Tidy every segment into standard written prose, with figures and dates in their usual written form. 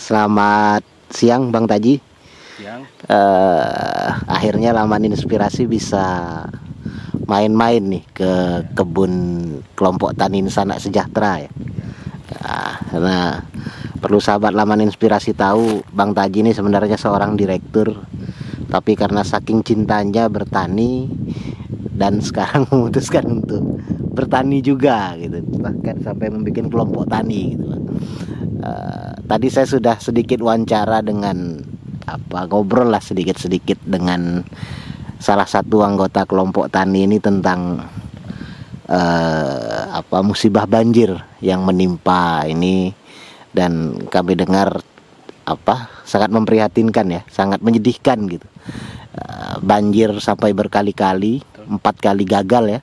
Selamat siang Bang Taji. Yang Akhirnya Laman Inspirasi bisa main-main nih ke kebun kelompok tani Sanak Sejahtera ya. Karena perlu sahabat Laman Inspirasi tahu, Bang Taji ini sebenarnya seorang direktur, tapi karena saking cintanya bertani dan sekarang memutuskan untuk bertani juga gitu, bahkan sampai membuat kelompok tani gitu. Tadi saya sudah sedikit wawancara dengan ngobrol lah sedikit-sedikit dengan salah satu anggota kelompok tani ini tentang musibah banjir yang menimpa ini, dan kami dengar sangat memprihatinkan ya, sangat menyedihkan gitu. Banjir sampai berkali-kali, 4 kali gagal ya.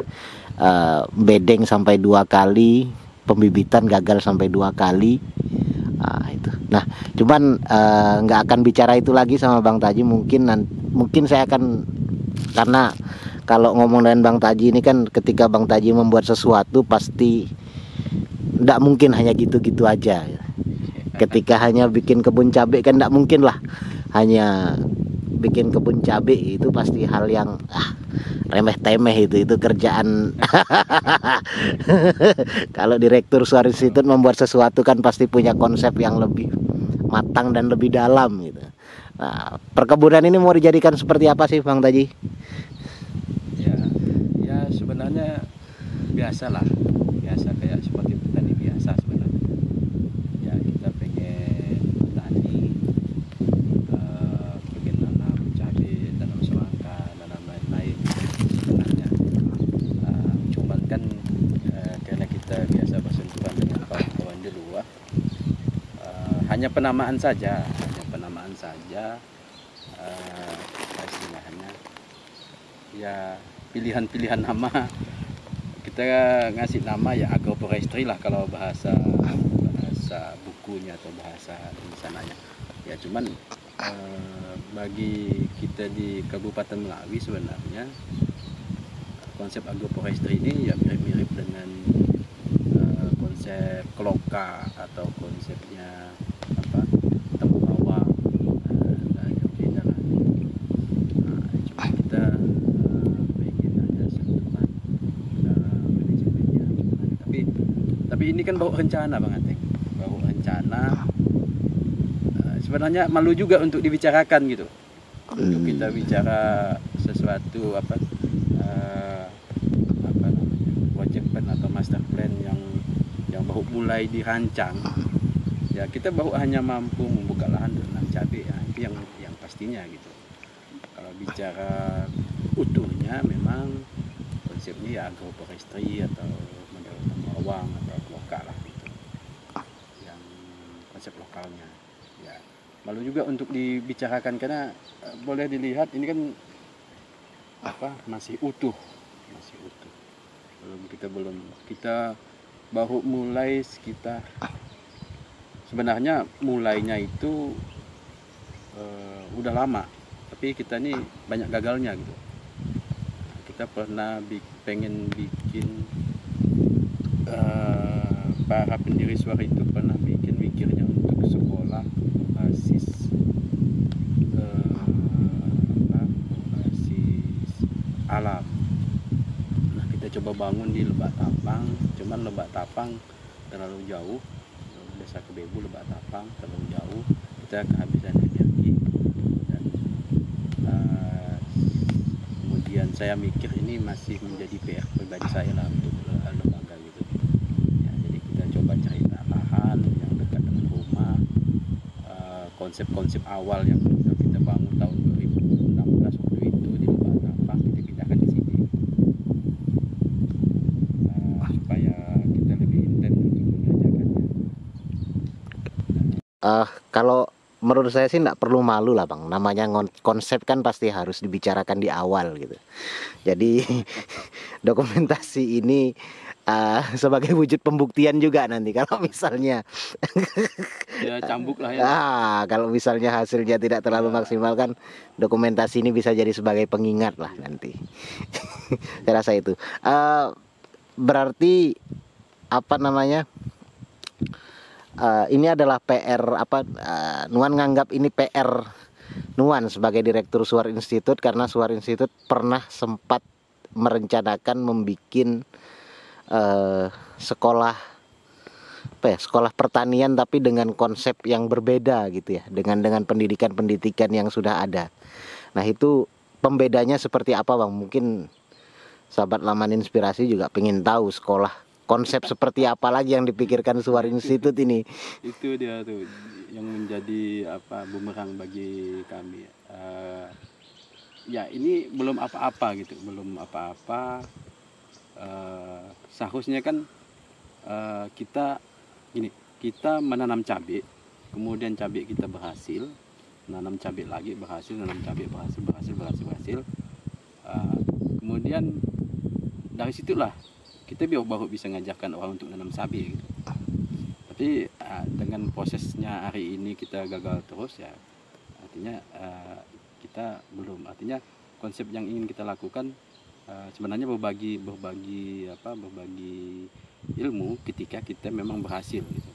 Bedeng sampai 2 kali, pembibitan gagal sampai 2 kali. Itu. Nah, cuman nggak akan bicara itu lagi sama Bang Taji. Mungkin saya akan, karena kalau ngomong dengan Bang Taji ini kan, ketika Bang Taji membuat sesuatu pasti nggak mungkin hanya gitu-gitu aja. Ketika hanya bikin kebun cabai kan nggak mungkin lah hanya bikin kebun cabai, itu pasti hal yang remeh-temeh, itu kerjaan. Kalau direktur suara institut membuat sesuatu kan pasti punya konsep yang lebih matang dan lebih dalam gitu. Nah, perkebunan ini mau dijadikan seperti apa sih Bang Taji? Ya sebenarnya biasa kayak seperti petani biasa sebenarnya. Ya kita pengen petani, pengen nanam cabai, tanam semangka, nanam lain-lain sebenarnya. Cuman kan karena kita biasa bersentuhan dengan kawan-kawan di luar, hanya penamaan saja, istilahnya ya pilihan-pilihan nama. Kita ngasih nama ya agroforestry lah kalau bahasa bukunya atau bahasa tulisannya. Ya cuman bagi kita di Kabupaten Melawi sebenarnya konsep agroforestry ini ya mirip-mirip dengan konsep keloka atau konsepnya temulawak. Yang beda lah. Cuma kita pengen ada sentuhan manajemennya. Tapi ini kan baru rencana Bang Ateng, baru rencana. Sebenarnya malu juga untuk dibicarakan gitu. Untuk kita bicara sesuatu project plan atau master plan yang baru mulai dirancang. Ya kita baru hanya mampu membuka lahan untuk nanam cabai ya, itu yang pastinya gitu. Kalau bicara utuhnya memang konsepnya ya agroforestry atau model temulawak atau keloka lah gitu. Yang konsep lokalnya. Ya malu juga untuk dibicarakan karena boleh dilihat ini kan masih utuh. Kita baru mulai sekitar, sebenarnya mulainya itu udah lama, tapi kita ini banyak gagalnya gitu. Kita pernah pengen bikin, para pendiri suara itu pernah mikirnya untuk sekolah berbasis alam. Nah kita coba bangun di Lebak Tapang, cuman Lebak Tapang terlalu jauh. Desa Kebebu, Lebak Tapang terlalu jauh, kita kehabisan energi. Dan kemudian saya mikir ini masih menjadi PR pribadi saya lah untuk lembaga gitu. Ya, jadi kita coba cari lahan yang dekat dengan rumah. Konsep-konsep awal yang kita bangun tahun 2016 waktu itu di Lebak Tapang kita pindahkan di sini, supaya kita lebih intens untuk mengerjakannya. Kalau menurut saya sih nggak perlu malu lah Bang, namanya konsep kan pasti harus dibicarakan di awal gitu. Jadi dokumentasi ini sebagai wujud pembuktian juga nanti kalau misalnya Ya cambuk lah ya. kalau misalnya hasilnya tidak terlalu maksimal kan, dokumentasi ini bisa jadi sebagai pengingat lah nanti. Saya rasa itu berarti ini adalah PR Nuan nganggap ini PR Nuan sebagai direktur Suar Institute, karena Suar Institute pernah sempat merencanakan membuat sekolah sekolah pertanian tapi dengan konsep yang berbeda gitu ya, dengan pendidikan yang sudah ada. Nah, itu pembedanya seperti apa, Bang? Mungkin sahabat Laman Inspirasi juga pengen tahu sekolah konsep seperti apa lagi yang dipikirkan Suar Institute ini. Itu dia tuh yang menjadi bumerang bagi kami. Ya ini belum apa-apa gitu, belum apa-apa. Seharusnya kan kita menanam cabai, kemudian cabai kita berhasil, menanam cabai lagi berhasil, menanam cabai berhasil. Kemudian dari situlah kita baru bisa ngajarkan orang untuk menanam cabai gitu. Tapi dengan prosesnya hari ini kita gagal terus ya, artinya kita belum, artinya konsep yang ingin kita lakukan sebenarnya berbagi ilmu ketika kita memang berhasil gitu.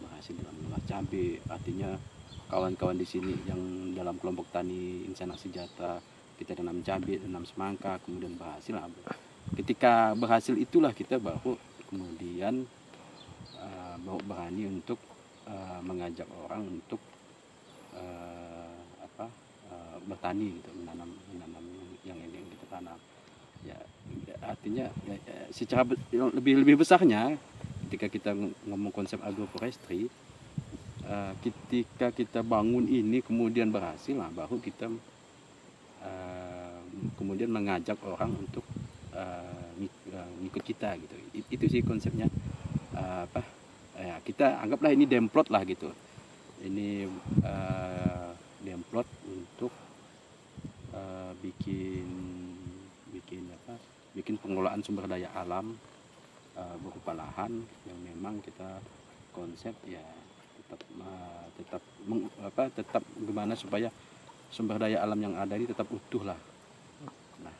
Berhasil dalam mengolah cabai, artinya kawan-kawan di sini yang dalam kelompok tani Insanak Sejahtera, kita tanam cabai, tanam semangka, kemudian berhasil. Ketika berhasil itulah kita baru kemudian baru berani untuk mengajak orang untuk bertani gitu, menanam yang ini yang kita tanam. Ya, artinya secara lebih besarnya ketika kita ngomong konsep agroforestry, ketika kita bangun ini kemudian berhasil, baru kita kemudian mengajak orang untuk ngikut kita gitu. Itu sih konsepnya. Kita anggaplah ini demplot lah gitu. Ini demplot untuk bikin pengelolaan sumber daya alam berupa lahan yang memang kita konsep ya tetap gimana supaya sumber daya alam yang ada ini tetap utuh lah. Nah,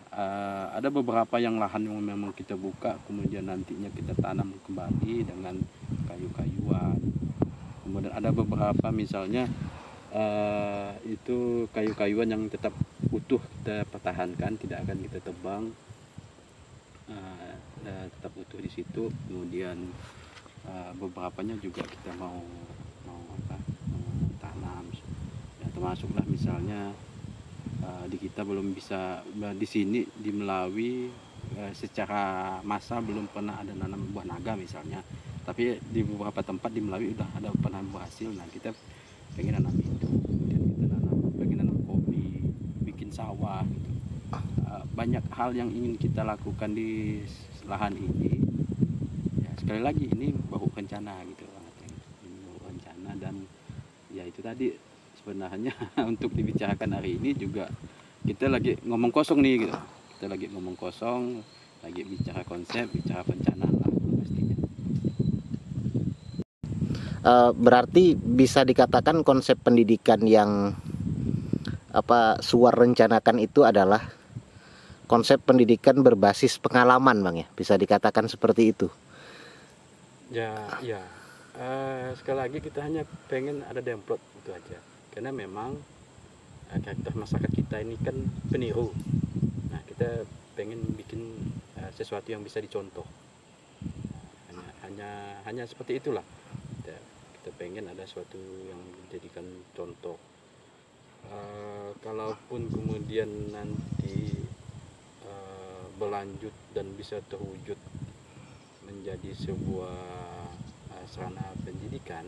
ada beberapa yang lahan yang memang kita buka, kemudian nantinya kita tanam kembali dengan kayu-kayuan. Kemudian ada beberapa misalnya itu kayu-kayuan yang tetap utuh kita pertahankan, tidak akan kita tebang, tetap utuh di situ. Kemudian beberapanya juga kita mau tanam, ya, termasuklah misalnya di kita belum bisa di sini di Melawi secara massal belum pernah ada nanam buah naga misalnya, tapi di beberapa tempat di Melawi udah ada pernah berhasil. Nah, kita pengen nanam itu, kemudian kita pengen nanam kopi, bikin sawah gitu. Banyak hal yang ingin kita lakukan di lahan ini. Ya, sekali lagi ini baru rencana gitu, ini baru rencana, dan ya itu tadi sebenarnya untuk dibicarakan hari ini juga kita lagi ngomong kosong nih gitu. Kita lagi ngomong kosong, lagi bicara konsep, bicara perencanaan lah pastinya. Berarti bisa dikatakan konsep pendidikan yang Suar rencanakan itu adalah konsep pendidikan berbasis pengalaman, Bang, ya, bisa dikatakan seperti itu. Ya. Sekali lagi kita hanya pengen ada demplot itu aja, karena memang karakter masyarakat kita ini kan peniru. Nah, kita pengen bikin sesuatu yang bisa dicontoh. Hanya seperti itulah. Kita pengen ada sesuatu yang dijadikan contoh. Kalaupun kemudian nanti berlanjut dan bisa terwujud menjadi sebuah sarana pendidikan,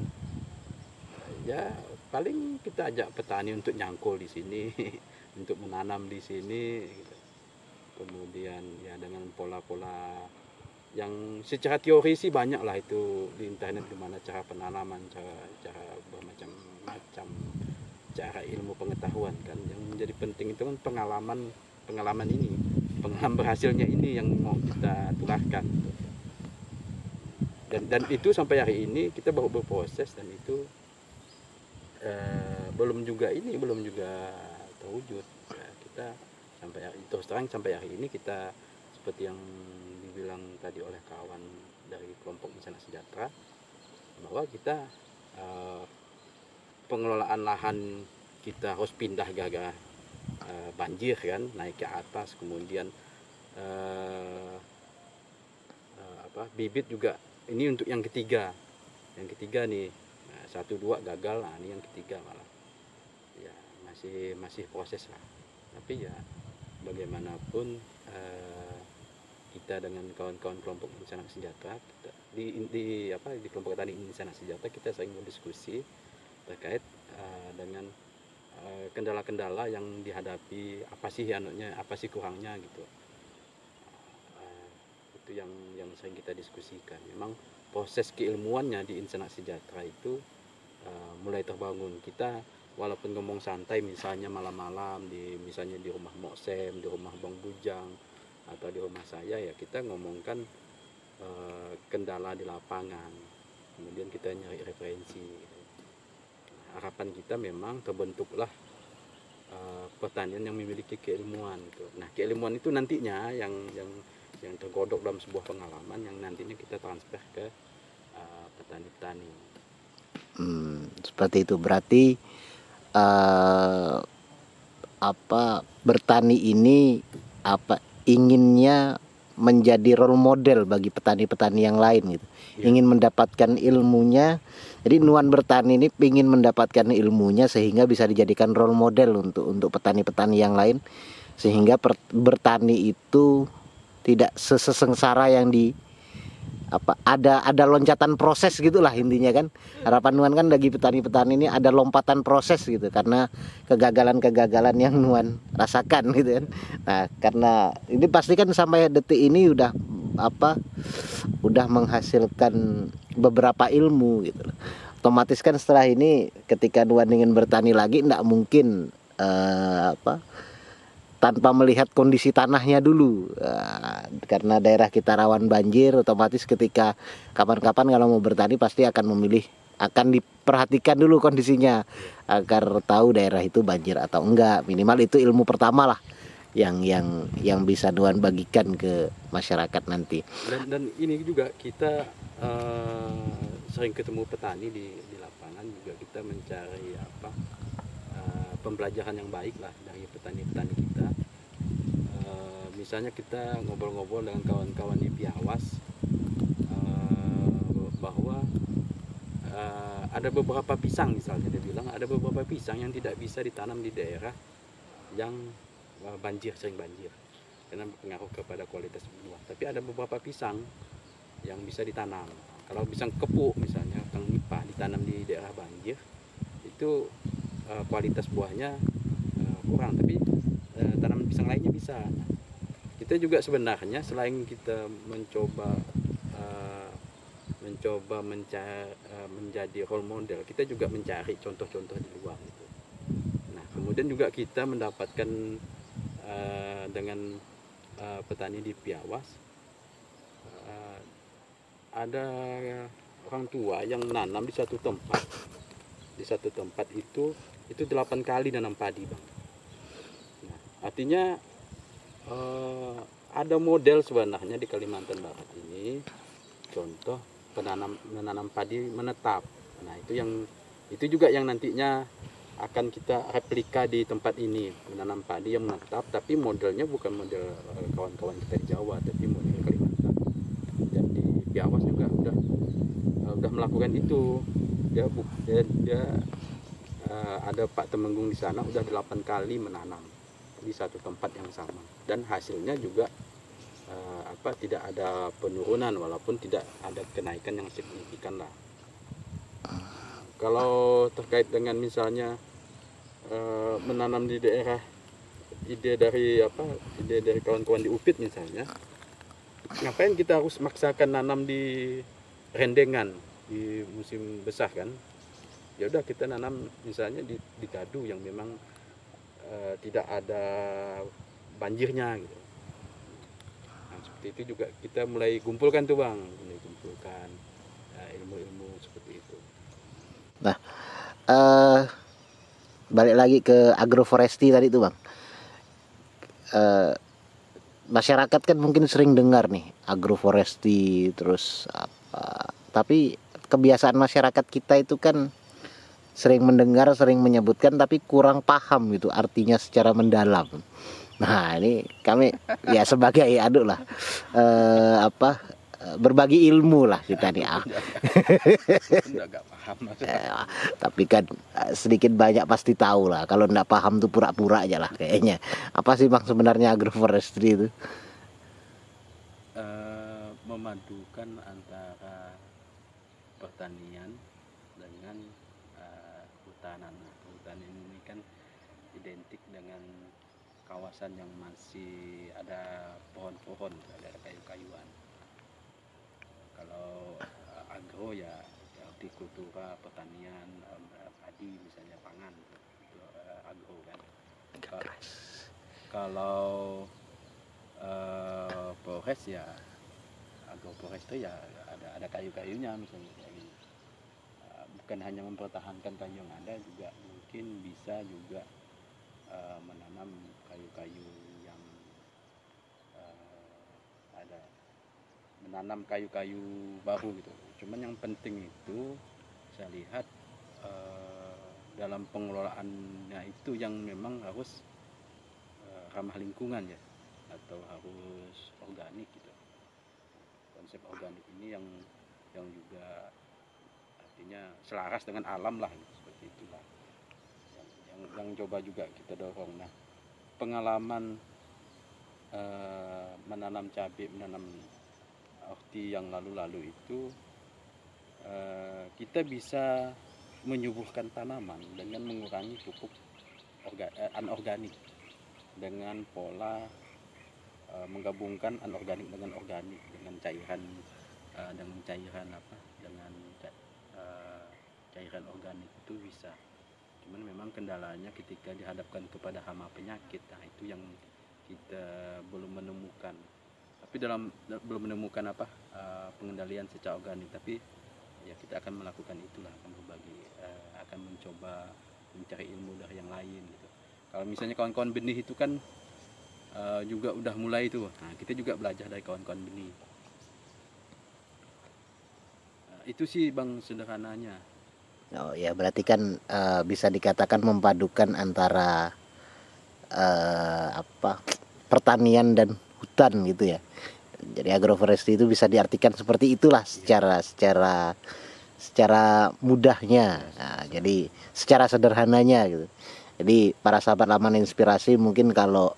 ya paling kita ajak petani untuk nyangkul di sini, untuk menanam di sini, gitu. Kemudian ya dengan pola-pola yang secara teori sih banyak lah itu di internet, gimana cara penanaman, cara bermacam-macam cara ilmu pengetahuan kan. Yang menjadi penting itu kan pengalaman ini, pengalaman berhasilnya ini yang mau kita tularkan gitu. Dan itu sampai hari ini kita baru berproses, dan itu belum juga terwujud. Ya, kita sampai hari ini kita seperti yang dibilang tadi oleh kawan dari kelompok Insanak Sejahtera, bahwa kita eh, pengelolaan lahan kita harus pindah gara-gara banjir kan, naik ke atas, kemudian eh, bibit juga ini untuk yang ketiga nih. Nah, 1 2 gagal, nah ini yang ketiga malah ya masih proses lah, tapi ya bagaimanapun kita dengan kawan-kawan kelompok Insan Anak Sejahtera kita, di kelompok tani Insan Anak Sejahtera kita sering berdiskusi terkait dengan kendala-kendala yang dihadapi, apa sih kurangnya gitu. Itu yang sering kita diskusikan. Memang proses keilmuannya di Insan Anak Sejahtera itu mulai terbangun. Kita walaupun ngomong santai misalnya malam-malam misalnya di rumah Moksem, di rumah Bang Bujang, atau di rumah saya, ya kita ngomongkan kendala di lapangan, kemudian kita nyari referensi gitu. Harapan kita memang terbentuklah pertanian yang memiliki keilmuan gitu. Nah, keilmuan itu nantinya yang tergodok dalam sebuah pengalaman yang nantinya kita transfer ke petani-petani. Seperti itu berarti bertani ini inginnya menjadi role model bagi petani-petani yang lain gitu. Ya. Ingin mendapatkan ilmunya. Jadi Nuan bertani ini ingin mendapatkan ilmunya sehingga bisa dijadikan role model untuk petani-petani yang lain, sehingga bertani itu tidak sesengsara yang ada loncatan proses gitulah intinya kan. Harapan Nuan kan bagi petani-petani ini ada lompatan proses gitu, karena kegagalan-kegagalan yang Nuan rasakan gitu kan. Nah, karena ini pasti kan sampai detik ini udah menghasilkan beberapa ilmu gitu. Otomatis kan setelah ini ketika Nuan ingin bertani lagi enggak mungkin tanpa melihat kondisi tanahnya dulu, karena daerah kita rawan banjir. Otomatis ketika kapan-kapan kalau mau bertani pasti akan diperhatikan dulu kondisinya agar tahu daerah itu banjir atau enggak. Minimal itu ilmu pertama lah yang bisa Nuan bagikan ke masyarakat nanti. Dan ini juga kita sering ketemu petani di lapangan, juga kita mencari pembelajaran yang baik lah dari petani-petani kita. Misalnya kita ngobrol-ngobrol dengan kawan-kawan di Piawas, bahwa ada beberapa pisang, misalnya dia bilang ada beberapa pisang yang tidak bisa ditanam di daerah yang sering banjir karena berpengaruh kepada kualitas buah. Tapi ada beberapa pisang yang bisa ditanam. Kalau pisang kepuk misalnya, kang nipah, ditanam di daerah banjir, itu kualitas buahnya kurang, tapi tanaman pisang lainnya bisa. Kita juga sebenarnya selain kita mencoba menjadi role model, kita juga mencari contoh-contoh di luar gitu. Nah, kemudian juga kita mendapatkan dengan petani di Piawas, ada orang tua yang menanam di satu tempat. Di satu tempat itu 8 kali nanam padi, Bang. Nah, artinya ada model sebenarnya di Kalimantan Barat ini, contoh menanam padi menetap. Nah, itu juga yang nantinya akan kita replika di tempat ini, menanam padi yang menetap, tapi modelnya bukan model kawan-kawan kita di Jawa, tapi model Kalimantan. Dan di Piawas juga udah melakukan itu. Dia ada Pak Temenggung di sana udah 8 kali menanam di satu tempat yang sama, dan hasilnya juga tidak ada penurunan walaupun tidak ada kenaikan yang signifikan lah. Kalau terkait dengan misalnya menanam di daerah, ide dari kawan-kawan di UPIT misalnya, ngapain kita harus maksakan nanam di rendengan di musim besar kan? Ya udah kita nanam misalnya di gadu yang memang tidak ada banjirnya gitu. Nah, seperti itu juga kita mulai kumpulkan tuh, Bang, ilmu-ilmu seperti itu. Nah, balik lagi ke agroforestry tadi tuh, Bang. Masyarakat kan mungkin sering dengar nih agroforestry terus apa, tapi kebiasaan masyarakat kita itu kan sering mendengar, sering menyebutkan, tapi kurang paham gitu artinya secara mendalam. Nah ini kami ya sebagai lah berbagi ilmu lah kita nih. Nggak paham. Tapi kan sedikit banyak pasti tahu lah. Kalau nggak paham tuh pura-pura aja lah kayaknya. Apa sih bang sebenarnya agroforestry itu? Memadukan antara pertanian dengan hutanan. Hutanan ini kan identik dengan kawasan yang masih ada pohon-pohon, ada kayu-kayuan. Kalau agro ya hortikultura, pertanian, padi misalnya, pangan, itu agro kan. Kalau forest ya agroforest itu ya ada kayu-kayunya misalnya kayak gini. Bukan hanya mempertahankan kayu yang ada, juga mungkin bisa juga menanam kayu-kayu yang ada, menanam kayu-kayu baru gitu. Cuman yang penting itu saya lihat dalam pengelolaannya itu yang memang harus ramah lingkungan ya, atau harus organik gitu. Konsep organik ini yang juga artinya selaras dengan alam lah, seperti itulah yang coba juga kita dorong. Nah, pengalaman menanam cabai, menanam horti yang lalu-lalu itu kita bisa menyuburkan tanaman dengan mengurangi pupuk anorganik, dengan pola menggabungkan anorganik dengan organik, dengan cairan cairan organik itu bisa. Cuman memang kendalanya ketika dihadapkan kepada hama penyakit, nah itu yang kita belum menemukan. Tapi belum menemukan pengendalian secara organik. Tapi ya kita akan melakukan itulah, akan berbagi, akan mencoba mencari ilmu dari yang lain gitu. Kalau misalnya kawan-kawan benih itu kan juga udah mulai itu, nah kita juga belajar dari kawan-kawan benih. Itu sih bang sederhananya. Oh ya, berarti kan bisa dikatakan memadukan antara pertanian dan hutan gitu ya. Jadi agroforestry itu bisa diartikan seperti itulah secara mudahnya. Nah, jadi secara sederhananya gitu. Jadi para sahabat Laman Inspirasi mungkin kalau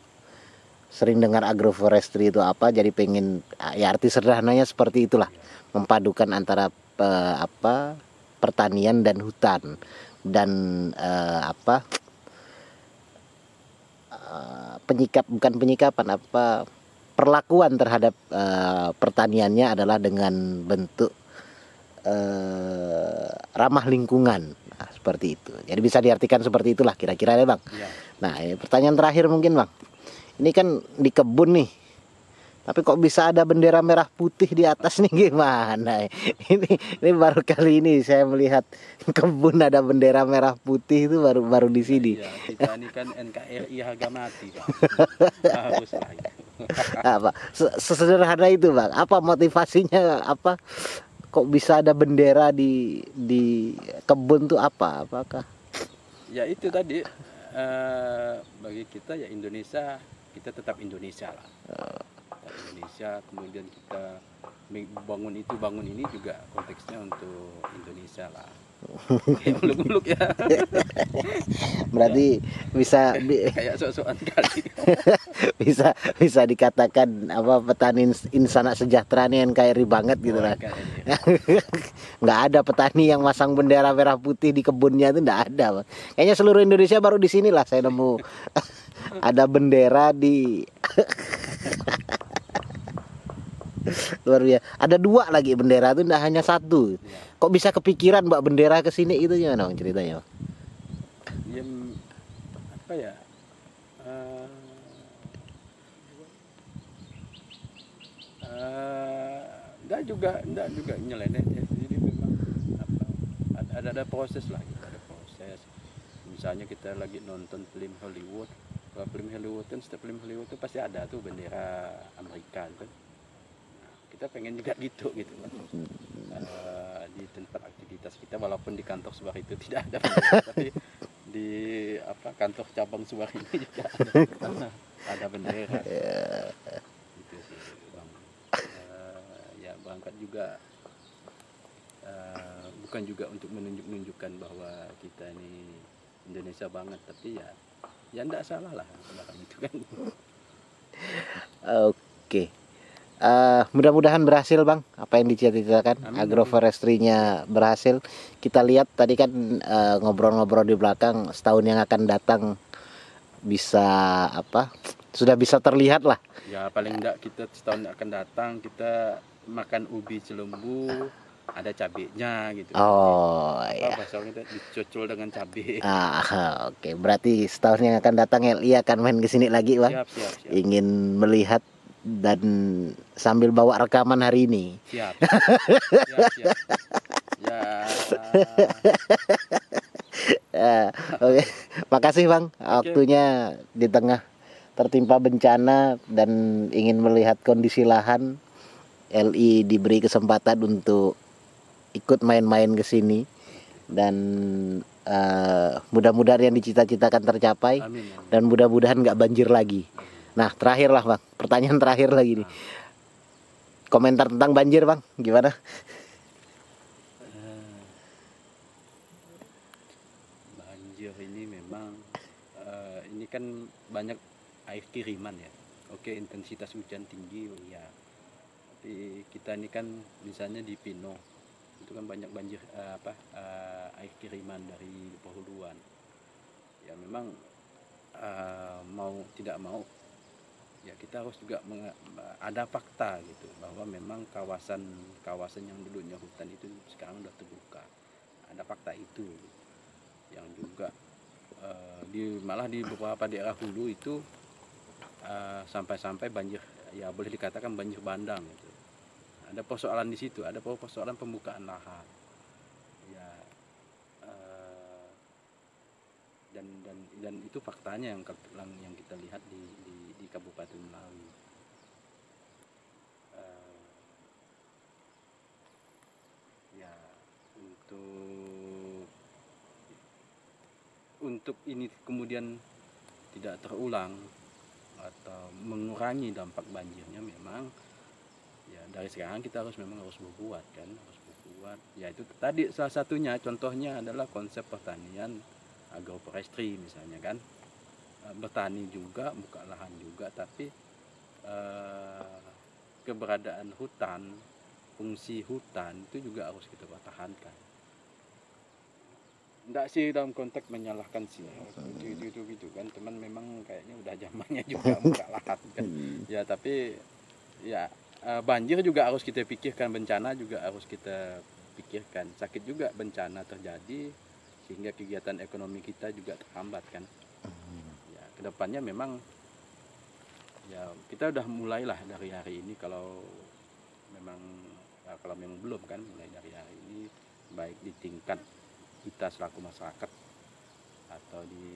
sering dengar agroforestry itu apa, jadi pengen ya arti sederhananya seperti itulah, memadukan antara pertanian dan hutan, dan perlakuan terhadap pertaniannya adalah dengan bentuk ramah lingkungan. Nah, seperti itu. Jadi bisa diartikan seperti itulah kira-kira ya bang. Ya. Nah ini pertanyaan terakhir mungkin bang. Ini kan di kebun nih, tapi kok bisa ada bendera merah putih di atas nih, gimana? Ini baru kali ini saya melihat kebun ada bendera merah putih, itu baru di sini. Ya, kita ini kan NKRI harga mati Pak. Harus lah itu. Apa sesederhana itu bang? Apa motivasinya? Apa kok bisa ada bendera di kebun tuh apa? Apakah? Ya itu tadi bagi kita ya Indonesia, kita tetap Indonesia lah. Tetap Indonesia, kemudian kita bangun ini juga konteksnya untuk Indonesia lah. Muluk-muluk ya. Berarti bisa kayak sok-sokan kali. bisa dikatakan petani insana sejahtera nih NKRI banget gitu lah. Nggak ada petani yang masang bendera merah putih di kebunnya, itu nggak ada. Kayaknya seluruh Indonesia baru di sinilah saya nemu ada bendera di luar biasa. Ada 2 lagi bendera itu, nggak hanya 1. Kok bisa kepikiran mbak bendera ke sini, itu gimana bang ceritanya? Ya, apa ya? Enggak juga nyeleneh ya. Jadi memang ada proses lah, gitu. Ada proses. Misalnya kita lagi nonton film Hollywood. Kalau film Hollywood kan, setiap film Hollywood itu pasti ada tuh bendera Amerika kan. Kita pengen juga gitu kan. di tempat aktivitas kita, walaupun di kantor Subar itu tidak ada bendera, tapi di kantor cabang Subar ini juga ada bendera. Itu sih Bang. Ya berangkat juga bukan juga untuk menunjukkan bahwa kita ini Indonesia banget, tapi ya enggak salah lah itu kan. Oke. Mudah-mudahan berhasil Bang apa yang dicita-citakan. Agroforestry-nya berhasil. Kita lihat tadi kan ngobrol-ngobrol di belakang, setahun yang akan datang bisa sudah bisa terlihat lah. Ya paling enggak kita setahun akan datang kita makan ubi Cilembu, ada cabenya gitu. Oh ya. Bahasa kita dicocol dengan cabai. Oke. Berarti setahun yang akan datang LI akan main ke sini lagi Bang. Siap. Ingin melihat dan sambil bawa rekaman hari ini. Siap. Oke. Makasih Bang, waktunya di tengah tertimpa bencana dan ingin melihat kondisi lahan, LI diberi kesempatan untuk ikut main-main ke sini dan mudah-mudahan yang dicita-citakan tercapai. Amin. Dan mudah-mudahan nggak banjir lagi. Nah, terakhir lah Bang, pertanyaan terakhir lagi nih. Komentar tentang banjir Bang, gimana? Banjir ini memang ini kan banyak air kiriman ya. Oke, intensitas hujan tinggi ya. Tapi kita ini kan misalnya di Pino itu kan banyak banjir air kiriman dari Pohuluan. Ya memang mau tidak mau ya kita harus juga ada fakta gitu bahwa memang kawasan yang dulunya hutan itu sekarang udah terbuka. Ada fakta itu yang juga malah di beberapa daerah hulu itu sampai banjir, ya boleh dikatakan banjir bandang gitu. Ada persoalan di situ, ada persoalan pembukaan lahan ya, dan itu faktanya yang kita lihat di Kabupaten Melawi. Ya untuk ini kemudian tidak terulang atau mengurangi dampak banjirnya, memang ya dari sekarang kita harus berbuat ya. Itu tadi salah satunya, contohnya adalah konsep pertanian agroforestry misalnya kan, bertani juga, buka lahan juga, tapi keberadaan hutan, fungsi hutan itu juga harus kita pertahankan. Enggak sih dalam konteks menyalahkan sih gitu kan, teman memang kayaknya udah zamannya juga buka lahan kan ya. Tapi ya banjir juga harus kita pikirkan, bencana juga harus kita pikirkan. Sakit juga bencana terjadi sehingga kegiatan ekonomi kita juga terhambat kan ya. Kedepannya memang ya kita udah mulailah dari hari ini, kalau memang belum kan, mulai dari hari ini baik di tingkat kita selaku masyarakat atau di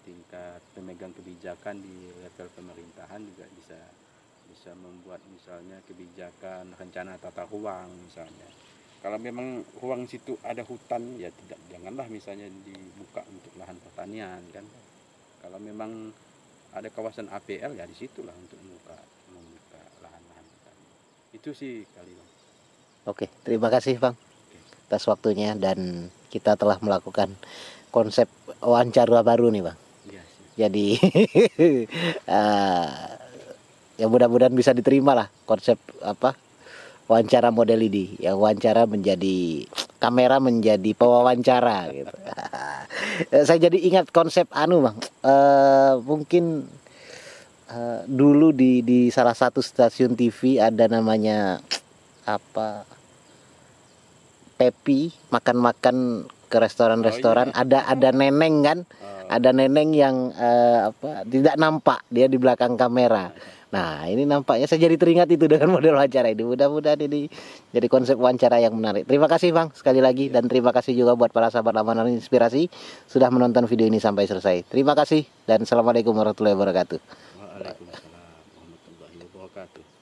tingkat pemegang kebijakan di level pemerintahan juga bisa membuat misalnya kebijakan rencana tata ruang misalnya. Kalau memang ruang situ ada hutan ya janganlah misalnya dibuka untuk lahan pertanian kan. Kalau memang ada kawasan APL ya disitulah untuk membuka lahan-lahan pertanian. Itu sih kali Bang. Oke, terima kasih Bang atas waktunya, dan kita telah melakukan konsep wawancara baru nih Bang. Yes. Jadi ya mudah-mudahan bisa diterima lah konsep wawancara model ini, yang wawancara menjadi kamera menjadi pewawancara gitu. Saya jadi ingat konsep Bang, mungkin dulu di salah satu stasiun TV ada namanya Pepi, makan-makan ke restoran-restoran. Oh, iya. ada neneng kan, ada neneng yang tidak nampak, dia di belakang kamera. Nah, ini nampaknya saya jadi teringat itu dengan model wawancara ini. Mudah-mudahan ini jadi konsep wawancara yang menarik. Terima kasih Bang sekali lagi, dan terima kasih juga buat para sahabat Lamaran Inspirasi sudah menonton video ini sampai selesai. Terima kasih dan assalamualaikum warahmatullahi wabarakatuh. Waalaikumsalam warahmatullahi wabarakatuh.